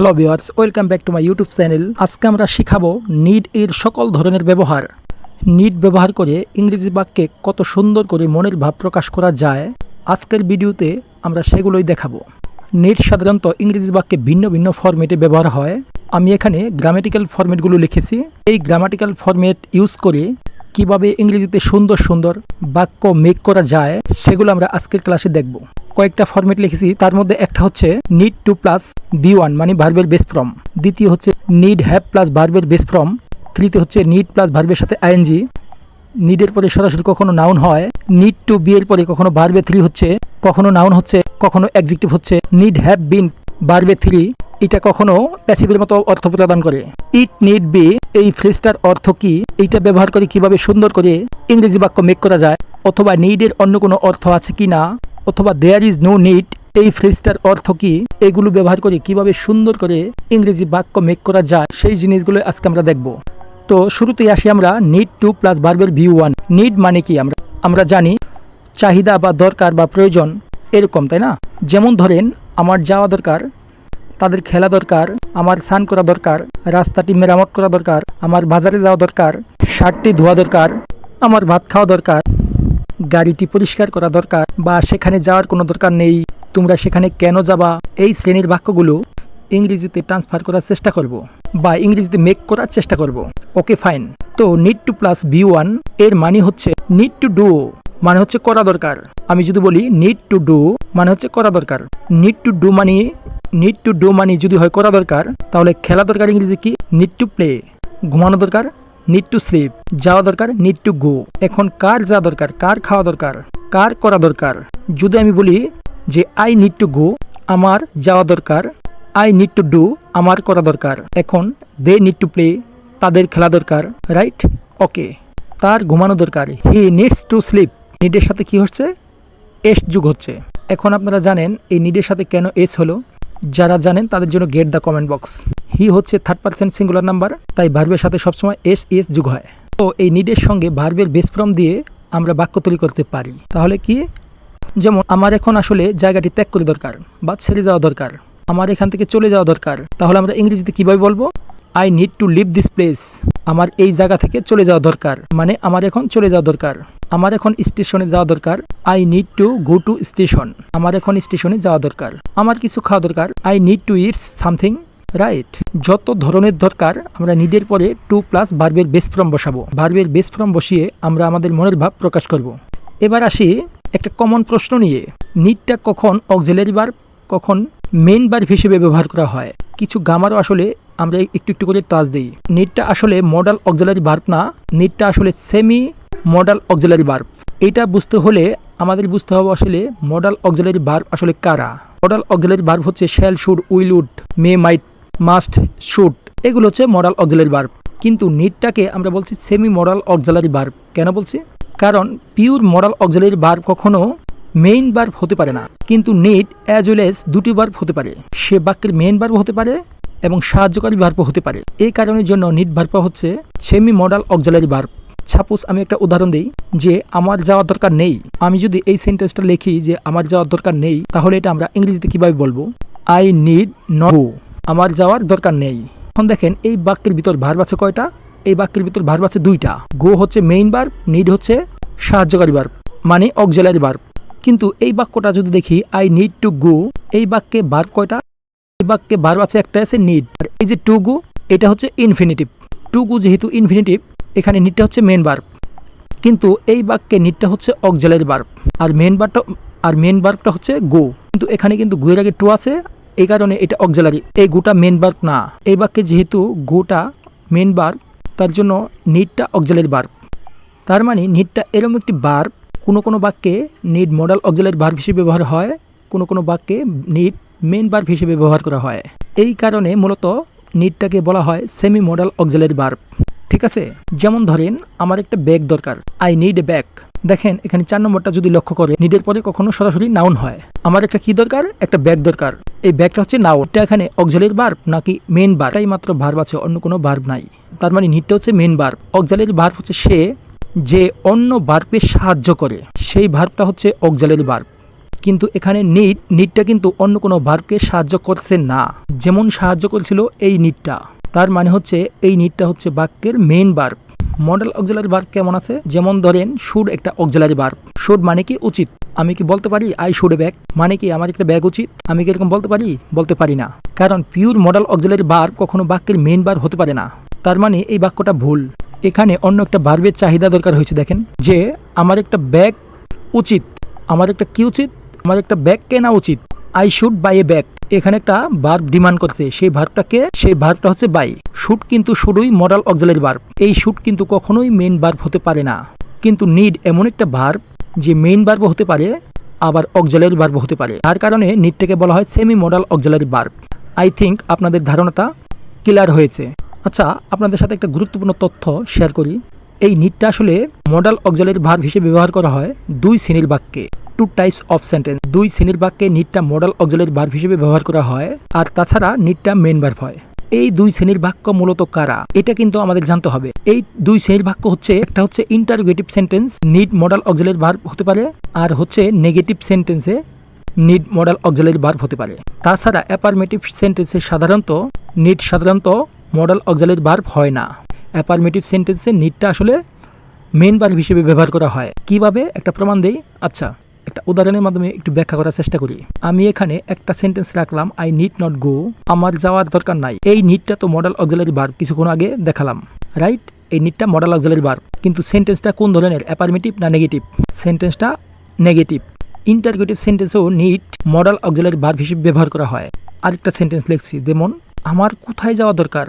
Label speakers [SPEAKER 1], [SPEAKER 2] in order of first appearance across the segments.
[SPEAKER 1] Hello viewers, welcome back to my YouTube channel. আজকে আমরা শিখাবো নিড এর সকল ধরনের ব্যবহার। নিড ব্যবহার করে ইংরেজি বাক্যে কত সুন্দর করে মনের ভাব প্রকাশ করা যায়। আজকের ভিডিওতে আমরা সেগুলোই দেখাবো। নিড সাধারণত ইংরেজি বাক্যে ভিন্ন ভিন্ন ফরম্যাটে ব্যবহার হয়। আমি এখানে গ্রামাটিক্যাল ফরম্যাটগুলো লিখেছি। এই গ্রামাটিক্যাল ফরম্যাট ইউজ করে কিভাবে ইংরেজিতে সুন্দর সুন্দর বাক্য মেক করা যায় সেগুলো আমরা আজকের ক্লাসে দেখব। কয়েকটা ফরম্যাট লিখেছি, তার মধ্যে একটা হচ্ছে নিড টু প্লাস বি1 মানে ভার্বের বেস ফর্ম, দ্বিতীয় হচ্ছে নিড হ্যাভ প্লাস ভার্বের বেস ফর্ম, তৃতীয় হচ্ছে নিড প্লাস ভার্বের সাথে আইএনজি, নিডের পরে সরাসরি কখনো নাউন হয়, নিড টু বি এর পরে কখনো ভার্বে থ্রি হচ্ছে, কখনো নাউন হচ্ছে, কখনো অ্যাডজেক্টিভ হচ্ছে। নিড হ্যাভ বিন ভার্বে থ্রি, এটা কখনো প্যাসিভের মতো অর্থ প্রদান করে। ইট নিড বি এই ফ্রেজটার অর্থ কি, এইটা ব্যবহার করে কিভাবে সুন্দর করে ইংরেজি বাক্য মেক করা যায়, অথবা নিডের অন্য কোনো অর্থ আছে কি না, অথবা দেয়ার ইজ নো নিড এই ফ্রেজটার অর্থ কি, এগুলো ব্যবহার করে কিভাবে সুন্দর করে ইংরেজি বাক্য মেক করা যায় সেই জিনিসগুলো আজকে আমরা দেখব। তো শুরুতেই আসি আমরা নিড টু প্লাস ভার্বের বি1। নিড মানে কি আমরা জানি চাহিদা বা দরকার বা প্রয়োজন এরকম, তাই না? যেমন ধরেন আমার যাওয়া দরকার, তাদের খেলা দরকার, আমার স্নান করা দরকার, রাস্তাটি মেরামত করা দরকার, আমার বাজারে যাওয়া দরকার, শার্টটি ধোয়া দরকার, আমার ভাত খাওয়া দরকার, গাড়িটি পরিষ্কার করা দরকার, বা সেখানে যাওয়ার কোনো দরকার নেই, তোমরা সেখানে কেন যাবা, এই শ্রেণীর বাক্যগুলো ইংরেজিতে ট্রান্সফার করার চেষ্টা করব বা ইংরেজিতে মেক করার চেষ্টা করব। Okay fine. তো নিড টু প্লাস বি1 এর মানে হচ্ছে নিড টু ডু মানে হচ্ছে করা দরকার। আমি যদি বলি নিড টু ডু মানে হচ্ছে করা দরকার। নিড টু ডু মানে যদি হয় করা দরকার, তাহলে খেলা দরকার ইংরেজি কি? Need to play. ঘুমানো দরকার নিড টু স্লিপ। যাওয়া দরকার নিড টু গো। এখন কার যাওয়া দরকার, কার খাওয়া দরকার, কার করা দরকার? যদি আমি বলি যে আই নিড টু গো আমার যাওয়া দরকার, আই নিড টু ডু আমার করা দরকার। এখন দে নিড টু প্লে তাদের খেলা দরকার, রাইট? ওকে। তার ঘুমানো দরকার, হি নিডস টু স্লিপ। নিডের সাথে কি হচ্ছে? এস যুগ হচ্ছে। এখন আপনারা জানেন এই নিডের সাথে কেন এস হলো? যারা জানেন তাদের জন্য গেট দ্য কমেন্ট বক্স। হি হচ্ছে থার্ড পারসন সিঙ্গুলার নাম্বার, তাই ভার্বের সাথে সবসময় এস যুগ হয়। তো এই নিডের সঙ্গে ভার্বের বেস ফর্ম দিয়ে আমরা বাক্য তৈরি করতে পারি। তাহলে কি? যেমন আমার এখন আসলে জায়গাটি ত্যাগ করে দরকার বা ছেড়ে যাওয়া দরকার, আমার এখান থেকে চলে যাওয়া দরকার। তাহলে আমরা ইংরেজিতে কিভাবে বলবো? I need to leave this place. আমার এই জায়গা থেকে চলে যাওয়া দরকার, মানে আমার এখন চলে যাওয়া দরকার। আমার এখন স্টেশনে যাওয়া দরকার, I need to go two station. আমার এখন স্টেশনে যাওয়া দরকার। আমার কিছু খাওয়া দরকার, I need two it something, right? যত ধরনের দরকার আমরা নিডের পরে টু প্লাস ভার্বের বেস ফর্ম বসাবো। ভার্বের বেস ফর্ম বসিয়ে আমরা আমাদের মনের ভাব প্রকাশ করব। এবার আসি একটা কমন প্রশ্ন নিয়ে, নিডটা কখন অক্সিলারি ভার্ব, কখন মেইন ভার্ব হিসেবে ব্যবহার করা হয়? কিছু গ্রামারও আসলে আমরা একটু একটু করে টাচ দিই। নিডটা আসলে মডাল অক্সিলারি ভার্ব না, নিডটা আসলে সেমি মডাল অক্সিলারি ভার্ব। এটা বুঝতে হলে আমাদের বুঝতে হবে আসলে মডাল অক্সিলারি ভার্ব আসলে কারা। মডাল অক্সিলারি ভার্ব হচ্ছে shall, should, will, would, may, might, must, should, এগুলো হচ্ছে মডাল অক্সিলারি ভার্ব। কিন্তু নিডটাকে আমরা বলছি সেমি মডাল অক্সিলারি ভার্ব। কেন বলছি? কারণ পিওর মডাল অক্সিলারি ভার্ব কখনো মেইন ভার্ব হতে পারে না, কিন্তু নিড অ্যাজ ওয়েল এজ দুটি ভার্ব হতে পারে। সে বাক্যের মেইন ভার্ব হতে পারে এবং সাহায্যকারী ভার্ব হতে পারে। এই কারণের জন্য নিড ভার্বটা হচ্ছে semi modal auxiliary verb. Suppose আমি একটা উদাহরণ দিই যে আমার যাওয়ার দরকার নেই। আমি যদি এই সেন্টেন্সটা লিখি যে আমার যাওয়ার দরকার নেই, তাহলে এটা আমরা ইংরেজিতে কিভাবে বলবো? I need not go. আমার যাওয়ার দরকার নেই। এখন দেখেন এই বাক্যের ভিতর ভার্ব আছে কয়টা? এই বাক্যের ভিতর ভার্ব আছে দুইটা। গো হচ্ছে মেইন ভার্ব, নিড হচ্ছে সাহায্যকারী ভার্ব মানে অক্সিলারি ভার্ব। কিন্তু এই বাক্যটা যদি দেখি আই নিড টু গো, এই বাক্যে ভার্ব কয়টা? এই বাক্যে ভার্ব আছে একটা, আছে নিড। আর এই যে টু গো এটা হচ্ছে ইনফিনিটিভ। টু গো যেহেতু ইনফিনিটিভ, এখানে নিডটা হচ্ছে মেইন ভার্ব, কিন্তু এই বাক্যে নিডটা হচ্ছে অক্সিলারি ভার্ব আর মেইন ভার্বটা হচ্ছে গো। কিন্তু এখানে কিন্তু গো এর আগে টু আছে, এই কারণে এটা অক্সিলারি। এই গোটা মেইন ভার্ব না। এই বাক্যে যেহেতু গোটা মেইন ভার্ব, তার জন্য নিডটা অক্সিলারি ভার্ব। তার মানে নিডটা এরকম একটি ভার্ব, কোনো বাক্যে নিড মডাল অক্সিলারি ভার্ব হিসেবে ব্যবহার হয়, কোনো বাক্যে নিড মেইন ভার্ব হিসেবে ব্যবহার করা হয়। এই কারণে মূলত নিডটাকে বলা হয় সেমি মডাল অক্সিলারি ভার্ব। ঠিক আছে? যেমন ধরেন আমার একটা ব্যাগ দরকার, আই নিড এ ব্যাগ। দেখেন এখানে 4 নম্বরটা যদি লক্ষ্য করে, নিডের পরে কখনো সরাসরি নাউন হয়। আমার একটা কি দরকার? একটা ব্যাগ দরকার। এই ব্যাগটা হচ্ছে নাউন। এটা এখানে অক্সিলারি ভার্ব নাকি মেইন ভার্ব? এটাই মাত্র ভার্ব আছে, অন্য কোনো ভার্ব নাই। তার মানে নিডটা হচ্ছে মেইন ভার্ব। অক্সিলারি ভার্ব হচ্ছে সে যে অন্য ভার্বকে সাহায্য করে, সেই ভার্বটা হচ্ছে অক্সিলারি ভার্ব। কিন্তু এখানে নিডটা কিন্তু অন্য কোনো ভার্বকে সাহায্য করছে না, যেমন সাহায্য করছিল এই নিডটা। তার মানে হচ্ছে এই নিডটা হচ্ছে বাক্যের main verb. Model auxiliary verb কেমন আছে? যেমন ধরেন শুড একটা অক্সিলারি ভার্ব। শুড মানে কি উচিত। আমি কি বলতে পারি আই শুড এ ব্যাগ? মানে কি আমার একটা ব্যাগ উচিত? আমি কি এরকম বলতে পারি? বলতে পারি না, কারণ পিওর মডেল অক্সিলারি ভার্ব কখনো বাক্যের মেইন ভার্ব হতে পারে না। তার মানে এই বাক্যটা ভুল। এখানে অন্য একটা ভার্বের চাহিদা দরকার হয়েছে। দেখেন যে আমার একটা ব্যাগ উচিত, আমার একটা কি উচিত? আমার একটা ব্যাগ কেনা উচিত। I should buy A bag. এখানে একটা ভার্ব ডিমান্ড করছে, সেই ভার্বটাকে, সেই ভার্বটা হচ্ছে বাই। শুড কিন্তু শুধুই মডেল অক্সিলারি ভার্ব। এই শুড কিন্তু কখনোই মেইন ভার্ব হতে পারে না। কিন্তু নিড এমন একটা ভার্ব যে মেইন ভার্ব হতে পারে আবার অক্সিলারি ভার্ব হতে পারে। তার কারণে নিডটাকে বলা হয় semi model auxiliary verb. I think আপনাদের ধারণাটা ক্লিয়ার হয়েছে। আচ্ছা, আপনাদের সাথে একটা গুরুত্বপূর্ণ তথ্য শেয়ার করি। এই নিডটা আসলে মডেল অক্সিলারি ভার্ব হিসেবে ব্যবহার করা হয় দুই শ্রেণীর বাক্যে, টু টাইপস অফ সেন্টেন্স। দুই শ্রেণীর বাক্যে নিডটা মডেল অক্সিলারি ভার্ব হিসেবে ব্যবহার করা হয়, আর তাছাড়া নিডটা মেইন ভার্ব হয়। এই দুই শ্রেণীর বাক্য মূলত কারা, এটা কিন্তু আমাদের জানতে হবে। এই দুই শ্রেণীর বাক্য হচ্ছে, একটা হচ্ছে interrogative sentence, need modal auxiliary verb হতে পারে, আর হচ্ছে নেগেটিভ সেন্টেন্সে নিড মডেল অক্সিলারি ভার্ব হতে পারে। তাছাড়া অ্যাফার্মেটিভ সেন্টেন্সে সাধারণত মডেল অক্সিলারি ভার্ব হয় না। অ্যাফার্মেটিভ সেন্টেন্সে নিডটা আসলে মেইন ভার্ব হিসেবে ব্যবহার করা হয়। কিভাবে? একটা প্রমাণ দেই। আচ্ছা, একটা উদাহরণের মাধ্যমে একটু ব্যাখ্যা করার চেষ্টা করি। আমি এখানে একটা সেন্টেন্স রাখলাম, আই নিড নট গো, আমার যাওয়ার দরকার নাই। এই নিডটা তো মডেল অক্সিলারি ভার্ব, কিছুক্ষণ আগে দেখালাম, রাইট? এই নিডটা মডেল অক্সিলারি ভার্ব, কিন্তু সেন্টেন্সটা কোন ধরনের? অ্যাফার্মেটিভ না নেগেটিভ? সেন্টেন্সটা নেগেটিভ। ইন্টারোগেটিভ সেন্টেন্সেও নিড মডেল অক্সিলারি ভার্ব হিসেবে ব্যবহার করা হয়। আরেকটা সেন্টেন্স লিখছি, যেমন আমার কোথায় যাওয়া দরকার,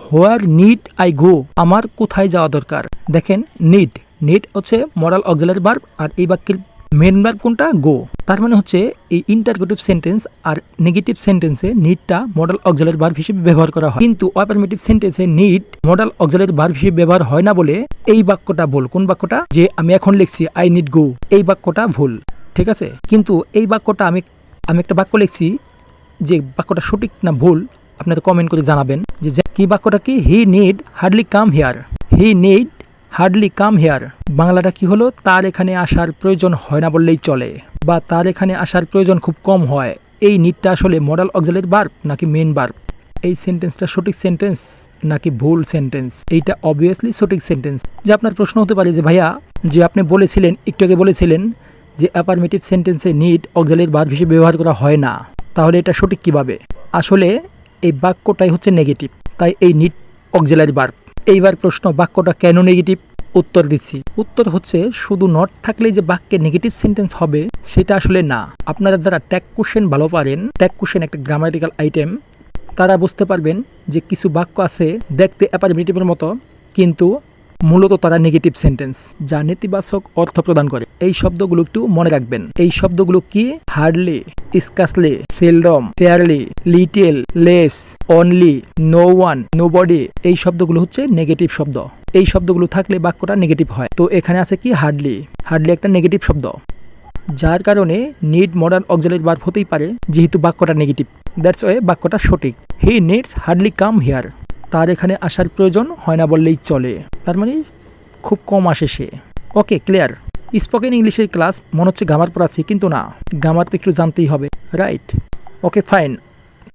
[SPEAKER 1] হোয়ার নিড আই গো, আমার কোথায় যাওয়া দরকার। দেখেন নিড হচ্ছে মডেল অক্সিলারি ভার্ব, আর এই বাক্যের মেইন ভার্ব কোনটা? গো। তার মানে হচ্ছে এই ইন্টারোগেটিভ সেন্টেন্স আর নেগেটিভ সেন্টেন্সে নিডটা মডেল অক্সিলারি ভার্ব হিসেবে ব্যবহার করা হয়, কিন্তু অ্যাফার্মেটিভ সেন্টেন্সে নিড মডেল অক্সিলারি ভার্ব হিসেবে ব্যবহার হয় না বলে এই বাক্যটা ভুল। কোন বাক্যটা? যে আমি এখন লিখছি আই নিড গো, এই বাক্যটা ভুল, ঠিক আছে? কিন্তু এই বাক্যটা আমি একটা বাক্য লিখছি, যে বাক্যটা সঠিক না ভুল আপনারা কমেন্ট করে জানাবেন। যে কি বাক্যটা কি? He need hardly come here. He need hardly come here. বাংলাটা কি হলো? তার এখানে আসার প্রয়োজন হয় না বললেই চলে, বা তার এখানে আসার প্রয়োজন খুব কম হয়। এই নিডটা আসলে মডেল অক্সিলারি ভার্ব নাকি মেইন ভার্ব? এই সেন্টেন্সটা সঠিক সেন্টেন্স নাকি ভুল সেন্টেন্স? এইটা অবভিয়াসলি সঠিক সেন্টেন্স। যে আপনার প্রশ্ন হতে পারে যে ভাইয়া, যে আপনি বলেছিলেন, একটু আগে বলেছিলেন যে অ্যাফার্মেটিভ সেন্টেন্সে নিড অক্সিলারি ভার্ব হিসেবে ব্যবহার করা হয় না, তাহলে এটা সঠিক কিভাবে? আসলে এই বাক্যটাই হচ্ছে নেগেটিভ, তাই এই নিড অক্সিলারি ভার্ব। এইবার প্রশ্ন, বাক্যটা কেন নেগেটিভ? উত্তর দিচ্ছি। উত্তর হচ্ছে, শুধু নট থাকলেই যে বাক্যে নেগেটিভ সেন্টেন্স হবে সেটা আসলে না। আপনারা যারা ট্যাগ কোশ্চেন ভালো পারেন, ট্যাগ কোশ্চেন একটা গ্রামাটিক্যাল আইটেম, তারা বুঝতে পারবেন যে কিছু বাক্য আছে দেখতে অ্যাফার্মেটিভের মতো, কিন্তু মূলত তারা নেগেটিভ সেন্টেন্স, যা নেতিবাচক অর্থ প্রদান করে। এই শব্দগুলো একটু মনে রাখবেন। এই শব্দগুলো কি? Hardly, scarcely, seldom, fairly, little, less, only, no one, nobody. এই শব্দগুলো হচ্ছে নেগেটিভ শব্দ। এই শব্দগুলো থাকলে বাক্যটা নেগেটিভ হয়। তো এখানে আছে কি? হার্ডলি একটা নেগেটিভ শব্দ, যার কারণে নিড মডার্ন অক্সিলারি ভার্ব হতেই পারে, যেহেতু বাক্যটা নেগেটিভ। দ্যাটস ওয়ে বাক্যটা সঠিক। He needs hardly come here. তার এখানে আসার প্রয়োজন হয় না বললেই চলে, তার মানে খুব কম আসে সে। ওকে, ক্লিয়ার? স্পোকেন ইংলিশের ক্লাস মনে হচ্ছে গ্রামার পড়াচ্ছি, কিন্তু না, গ্রামার তো একটু জানতেই হবে, রাইট? ওকে, ফাইন।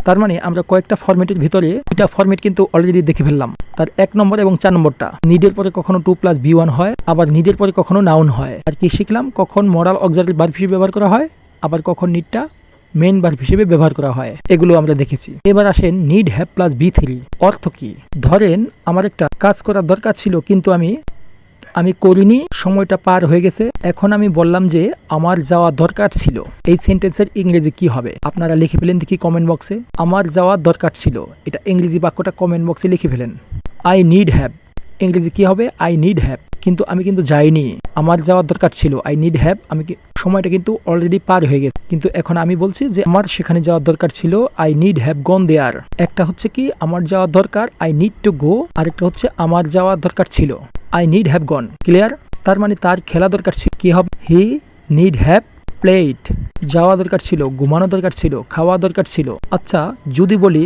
[SPEAKER 1] তার মানে আমরা কয়েকটা ফরম্যাটের ভিতরে দুইটা ফরম্যাট কিন্তু অলরেডি দেখে ফেললাম। তার 1 নম্বর এবং 4 নম্বরটা, নিডের পরে কখনো 2+B1 হয়, আবার নিডের পরে কখনো নাউন হয়। আর কি শিখলাম? কখন মডাল অক্সিলারি ভার্ব হিসেবে ব্যবহার করা হয়, আবার কখন নিডটা মেইন ভার্ব হিসেবে ব্যবহার করা হয়, এগুলো আমরা দেখেছি। এবার আসেন নিড হ্যাভ প্লাস B3 অর্থ কি? ধরেন আমার একটা কাজ করার দরকার ছিল, কিন্তু আমি করিনি, সময়টা পার হয়ে গেছে। এখন আমি বললাম যে আমার যাওয়া দরকার ছিল। এই সেন্টেন্সের ইংরেজি কি হবে? আপনারা লিখে ফেলেন দেখি কমেন্ট বক্সে। আমার যাওয়া দরকার ছিল, এটা ইংরেজি বাক্যটা কমেন্ট বক্সে লিখে ফেলেন। আই নিড হ্যাভ, ইংরেজি কি হবে? I need have. কিন্তু আমি কিন্তু যাইনি, আমার যাওয়ার দরকার ছিল। আই নিড হ্যাভ, সময়টা কিন্তু অলরেডি পার হয়ে গেছে, কিন্তু এখন আমি বলছি যে আমার সেখানে যাওয়ার দরকার ছিল। আই নিড হ্যাভ গন দেয়ার। একটা হচ্ছে কি আমার যাওয়ার দরকার, আই নিড টু গো, আর একটা হচ্ছে আমার যাওয়ার দরকার ছিল, I need have gone. Clear? তার মানে তার খেলা দরকার ছিল, কি হবে? He need have played. যাওয়া দরকার ছিল, ঘুমানো দরকার ছিল, খাওয়া দরকার ছিল। আচ্ছা, যদি বলি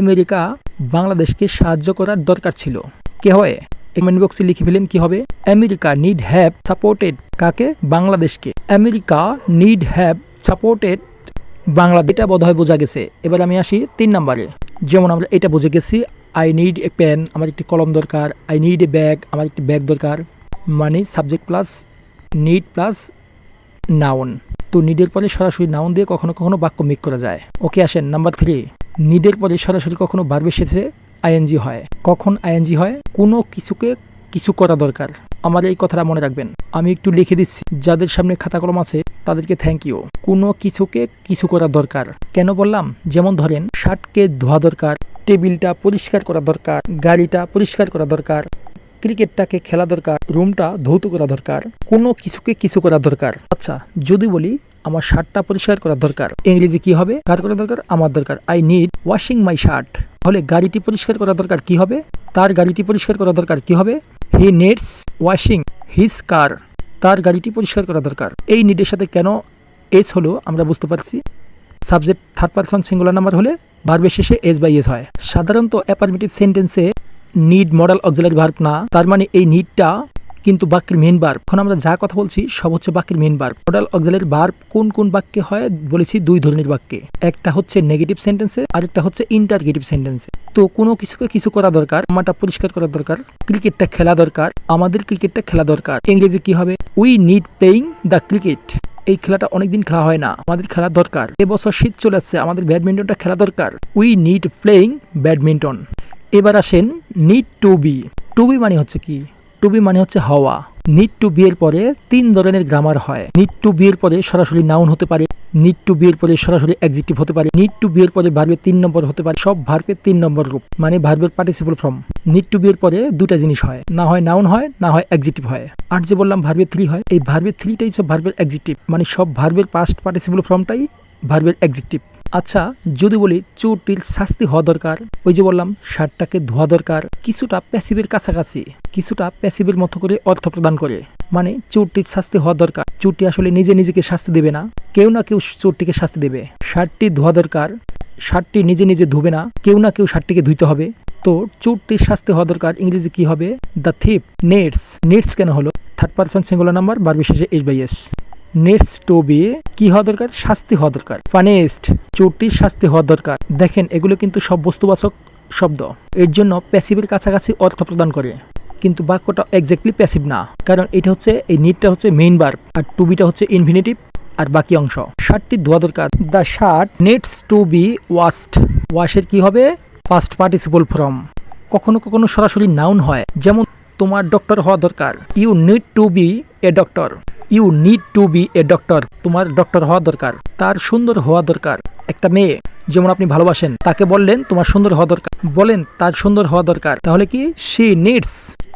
[SPEAKER 1] আমেরিকা বাংলাদেশকে সাহায্য করার দরকার ছিল, কি হয়? কমেন্ট বক্সে লিখে ফেলেন কি হবে। আমেরিকা নিড হ্যাভ সাপোর্টেড কাকে? বাংলাদেশকে। America need have supported Bangladesh. এটা বোধহয় বোঝা গেছে। এবার আমি আসি 3 নম্বরে। যেমন আমরা এটা বুঝে গেছি, আই নিড এ পেন, আমার একটি কলম দরকার। আই নিড এ ব্যাগ, আমার একটি ব্যাগ দরকার। মানে subject plus need plus noun. তো নিডের পরে সরাসরি নাউন দিয়ে কখনো কখনো বাক্য মেক করা যায়। ওকে, আসেন নাম্বার 3। নিডের পরে সরাসরি কখনো ভার্বের শেষে আইএনজি হয়। কখন আইএনজি হয়? কোনো কিছুকে কিছু করা দরকার। আমার এই কথাটা মনে রাখবেন। আমি একটু লিখে দিচ্ছি, যাদের সামনে খাতা কলম আছে তাদেরকে থ্যাংক ইউ। কোনো কিছুকে কিছু করা দরকার। কেন বললাম? যেমন ধরেন, শার্টকে ধোয়া দরকার, টেবিলটা পরিষ্কার করা দরকার, গাড়িটা পরিষ্কার করা দরকার, ক্রিকেটটাকে খেলা দরকার, রুমটা ধৌত করা দরকার। কোনো কিছুকে কিছু করা দরকার। আচ্ছা, যদি বলি আমার শার্টটা পরিষ্কার করা দরকার, ইংরেজি কি হবে? কার করা দরকার? আমার দরকার। I need washing my shirt. তাহলে গাড়িটি পরিষ্কার করা দরকার কি হবে? তার গাড়িটি পরিষ্কার করা দরকার কি হবে? হি নিডস ওয়াশিং হিজ কার। তার গাড়িটি পরিষ্কার করা দরকার। এই নিডের সাথে কেন এস হলো আমরা বুঝতে পারছি। Subject third person singular number হলে ভার্বের শেষে এস বাই এস হয়। সাধারণত অ্যাফার্মেটিভ সেন্টেন্সে নিড মডেল অক্সিলারি ভার্ব না, তার মানে এই নিডটা কিন্তু বাক্যের মেইন ভার্ব। এখন আমরা যা কথা বলছি সব হচ্ছে বাক্যের main verb. Model auxiliary verb কোন কোন বাক্যে হয় বলেছি? 2 ধরনের বাক্যে। একটা হচ্ছে নেগেটিভ সেন্টেন্সে, আর একটা হচ্ছে ইন্টারগেটিভ সেন্টেন্সে। তো কোনো কিছুকে কিছু করা দরকার, আমারটা পরিষ্কার করা দরকার, ক্রিকেটটা খেলা দরকার, আমাদের ক্রিকেটটা খেলা দরকার। ইংরেজি কি হবে? We need playing the cricket. এই খেলাটা অনেকদিন খেলা হয় না, আমাদের খেলা দরকার। এবছর শীত চলে আসছে, আমাদের ব্যাডমিন্টনটা খেলা দরকার। We need playing badminton. এবার আসেন need to be. To be মানে হচ্ছে কি? টু বি মানে হচ্ছে হওয়া। নিড টু বি এর পরে 3 ধরনের গ্রামার হয়। নিড টু বি এর পরে সরাসরি নাউন হতে পারে, নিড টু বি এর পরে সরাসরি অ্যাডজেক্টিভ হতে পারে, নিড টু বি এর পরে ভার্বের 3 নম্বর হতে পারে। সব ভার্বের 3 নম্বর রূপ, মানে ভার্বের participle form. Need to be এর পরে 2টা জিনিস হয়, না হয় নাউন হয়, না হয় অ্যাডজেক্টিভ হয়। আর যে বললাম ভার্বের 3 হয়, এই ভার্বের 3টাই সব ভার্বের অ্যাডজেক্টিভ, মানে সব ভার্বের পাস্ট পার্টিসিপল ফর্মটাই ভার্বের অ্যাডজেক্টিভ। আচ্ছা, যদি বলি চোরটির শাস্তি হওয়া দরকার, ওই যে বললাম শার্টটাকে ধোয়া দরকার, কিছুটা প্যাসিভের কাছাকাছি, কিছুটা প্যাসিভের মতো করে অর্থ প্রদান করে। মানে চোরটির শাস্তি হওয়া দরকার। চোরটি আসলে নিজে নিজেকে শাস্তি দেবে না, কেউ না কেউ চোরটিকে শাস্তি দেবে। শার্টটি ধোয়া দরকার, শার্টটি নিজে নিজে ধুবে না, কেউ না কেউ শার্টটিকে ধুইতে হবে। তো চোরটির শাস্তি হওয়া দরকার, ইংরেজি কি হবে? The thief needs. নিডস কেন হলো? থার্ড পারসন সিঙ্গুলার নাম্বার, ভার্বের শেষে S by S. Needs to be কি হওয়া দরকার? শাস্তি হওয়া দরকার। ফানিস্ট, চোরটির শাস্তি হওয়া দরকার। দেখেন, এগুলো কিন্তু সব বস্তুবাচক শব্দ, এর জন্য প্যাসিভের কাছাকাছি অর্থ প্রদান করে, কিন্তু বাক্যটা এক্স্যাক্টলি প্যাসিভ না, কারণ এটা হচ্ছে, এই নিডটা হচ্ছে মেইন ভার্ব, আর টু বিটা হচ্ছে ইনফিনিটিভ, আর বাকি অংশ। শার্টটি ধোয়া দরকার, the shirt needs to be washed. ওয়াশের কি হবে? Past participle form. কখনো কখনো সরাসরি নাউন হয়, যেমন তোমার ডক্টর হওয়া দরকার, you need to be a doctor. You need to be a doctor, তোমার ডক্টর হওয়া দরকার। তার সুন্দর হওয়া দরকার। একটা মেয়ে যেমন আপনি ভালোবাসেন, তাকে বললেন তোমার সুন্দর হওয়া দরকার, বলেন তার সুন্দর হওয়া দরকার, তাহলে কি? She needs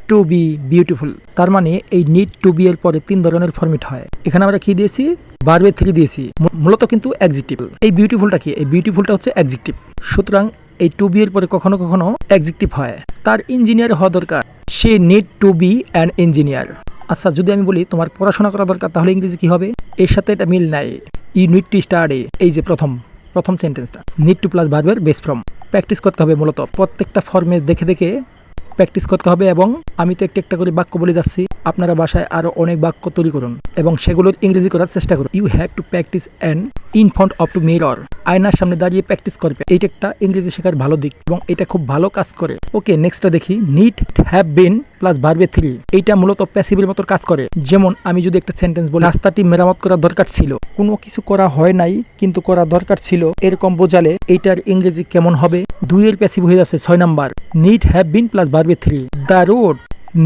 [SPEAKER 1] to B beautiful. তার মানে এই নিড টু বি এর পরে 3 ধরনের ফরম্যাট হয়। এখানে আমরা কি দিয়েছি? ভার্বে 3 দিয়েছি, মূলত কিন্তু অ্যাডজেক্টিভ। এই বিউটিফুলটা কি? এই বিউটিফুলটা হচ্ছে অ্যাডজেক্টিভ। সুতরাং এই টু বি এর পরে কখনো কখনো অ্যাডজেক্টিভ হয়। তার ইঞ্জিনিয়ার হওয়া দরকার, she need to be an engineer. আচ্ছা, যদি আমি বলি তোমার পড়াশোনা করা দরকার, তাহলে ইংরেজি কি হবে? এর সাথে এটা মিল নাই। You need to study. এই যে প্রথম সেন্টেন্সটা, নিড টু প্লাস ভার্বের বেস ফর্ম। প্র্যাকটিস করতে হবে, মূলত প্রত্যেকটা ফর্মে দেখে দেখে প্র্যাকটিস করতে হবে। এবং আমি তো একটা করে বাক্য বলে যাচ্ছি, আপনারা বাসায় আরো অনেক বাক্য তৈরি করুন এবং সেগুলোর ইংরেজি করার চেষ্টা করুন। You have to practice and in front of to mirror. আয়নার সামনে দাঁড়িয়ে প্র্যাকটিস করবে। এইটা একটা ইংরেজি শেখার ভালো দিক এবং এটা খুব ভালো কাজ করে। ওকে, নেক্সটটা দেখি। নিড হ্যাভ বিন প্লাস ভার্বে 3। এইটা মূলত প্যাসিভের মতো কাজ করে। যেমন আমি যদি একটা সেন্টেন্স বলি, রাস্তাটি মেরামত করা দরকার ছিল, কোনো কিছু করা হয় নাই কিন্তু করা দরকার ছিল, এরকম বোঝালে এইটার ইংরেজি কেমন হবে? 2 এর প্যাসিভ হয়ে যাচ্ছে 6 number. Need have been plus ভার্বে 3। The road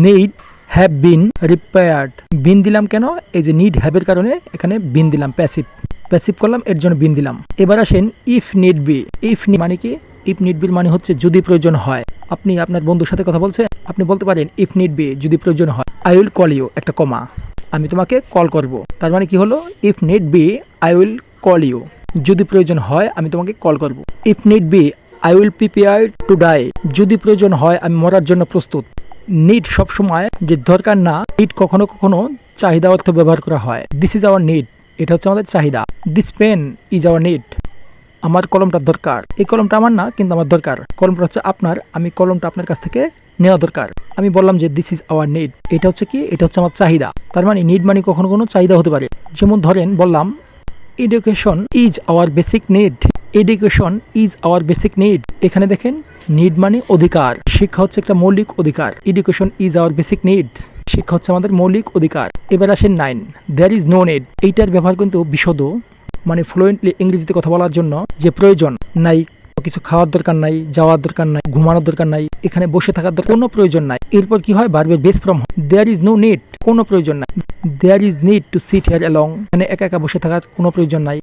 [SPEAKER 1] need have been repaired. Been দিলাম কেন? এই যে নিড হ্যাভের কারণে এখানে বিন দিলাম, প্যাসিভ করলাম, এর জন্য বিন দিলাম। এবার আসেন ইফ নিড বি। ইফ মানে কি? ইফ নিড বি মানে হচ্ছে যদি প্রয়োজন হয়। আপনি আপনার বন্ধুর সাথে কথা বলছেন, আপনি বলতে পারেন ইফ নিড বি, যদি প্রয়োজন হয়। আই উইল কল ইউ, একটা কমা, আমি তোমাকে কল করব। তার মানে কি হলো? If need be I will call you, যদি প্রয়োজন হয় আমি তোমাকে কল করব। If need be I will prepare to die, যদি প্রয়োজন হয় আমি মরার জন্য প্রস্তুত। নিড সবসময় যে দরকার না, নিড কখনো কখনো চাহিদা অর্থ ব্যবহার করা হয়। দিস ইজ আওয়ার নিড, এটা হচ্ছে আমাদের চাহিদা। This pen is our need, আমার কলমটা দরকার। এই কলমটা আমার না, কিন্তু আমার দরকার। কলমটা হচ্ছে আপনার, আমি কলমটা আপনার কাছ থেকে নেওয়া দরকার। আমি বললাম যে দিস ইজ আওয়ার নিড, এটা হচ্ছে কি, এটা হচ্ছে আমার চাহিদা। তার মানে নিড মানে কখনো কোনো চাহিদা হতে পারে। যেমন ধরেন বললাম education is our basic need, education is our basic need. এখানে দেখেন নিড মানে অধিকার, শিক্ষা হচ্ছে একটা মৌলিক অধিকার। Education is our basic need, শিক্ষা হচ্ছে আমাদের মৌলিক অধিকার। এবার আসেন 9, দেয়ার ইজ নো নিড। এইটার ব্যবহার কিন্তু বিশদ, মানে ফ্লুয়েন্টলি ইংরেজিতে কথা বলার জন্য যে প্রয়োজন নাই, কিছু খাওয়ার দরকার নাই, যাওয়ার দরকার নাই, ঘুমানোর দরকার নাই, এখানে বসে থাকার কোনো প্রয়োজন নাই। এরপর কি হয়, ভার্বের বেস ফর্ম হয়। দেয়ার ইজ নো নিড, কোনো প্রয়োজন নাই। There is need to sit here along, মানে একা একা বসে থাকার কোনো প্রয়োজন নাই।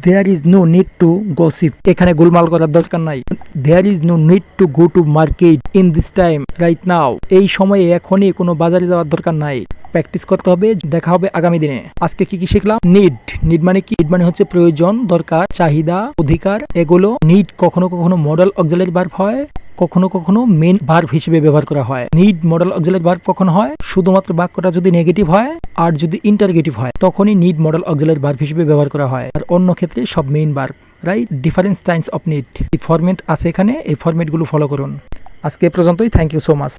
[SPEAKER 1] There is no need to gossip, এখানে গোলমাল করার দরকার নাই। There is no need to go to market in this time right now, এই সময়ে এখনই কোনো বাজারে যাওয়ার দরকার নাই। প্র্যাকটিস করতে হবে, দেখা হবে আগামী দিনে। আজকে কি কি শিখলাম? নিড, নিড মানে কি? নিড মানে হচ্ছে প্রয়োজন, দরকার, চাহিদা, অধিকার, এগুলো। নিড কখনো কখনো মডেল অক্সিলারি ভার্ব হয়, কখনো কখনো মেইন ভার্ব হিসেবে ব্যবহার করা হয়। নিড মডেল অক্সিলারি ভার্ব কখন হয়? শুধুমাত্র বাক্যটা যদি নেগেটিভ হয় আর যদি ইন্টারগেটিভ হয় তখনই নিড মডেল অক্সিলারি ভার্ব হিসেবে ব্যবহার করা হয়, আর অন্য ক্ষেত্রে সব main verb. Right? Different types of need, এই ফরম্যাট আছে এখানে, এই ফরম্যাটগুলো ফলো করুন। আজকে এ পর্যন্তই। Thank you so much.